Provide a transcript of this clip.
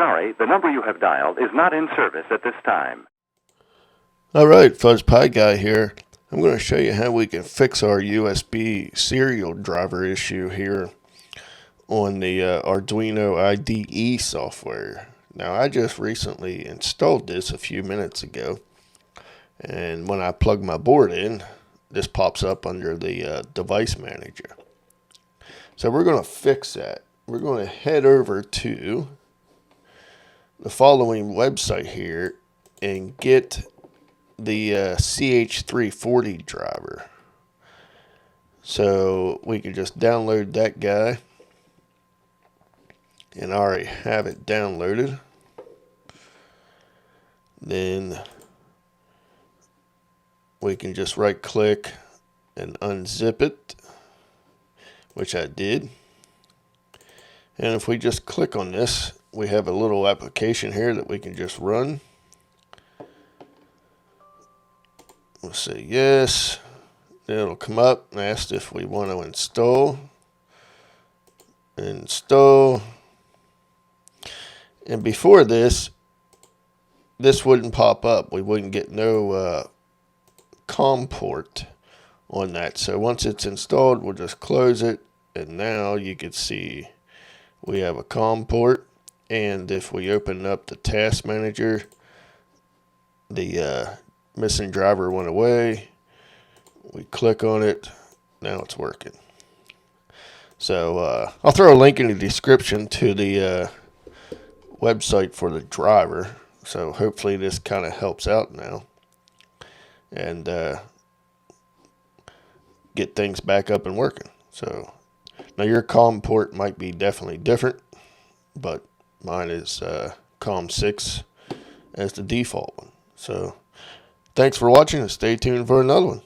sorry, the number you have dialed is not in service at this time. Alright, Fuzz Pie Guy here. I'm going to show you how we can fix our USB serial driver issue here on the Arduino IDE software. Now, I just recently installed this a few minutes ago, and when I plug my board in, this pops up under the device manager. So we're going to fix that. We're going to head over to the following website here and get the CH340 driver. So we can just download that guy, and I already have it downloaded. Then we can just right click and unzip it, which I did. And if we just click on this, we have a little application here that we can just run. We'll say yes. Then it'll come up and ask if we want to install. Install. And before this wouldn't pop up. We wouldn't get no COM port on that. So once it's installed, we'll just close it. And now you can see we have a COM port. And if we open up the task manager, the missing driver went away. We click on it. Now it's working. So I'll throw a link in the description to the website for the driver. So hopefully this kind of helps out now and get things back up and working. So now your COM port might be definitely different, but mine is COM 6 as the default one. So thanks for watching and stay tuned for another one.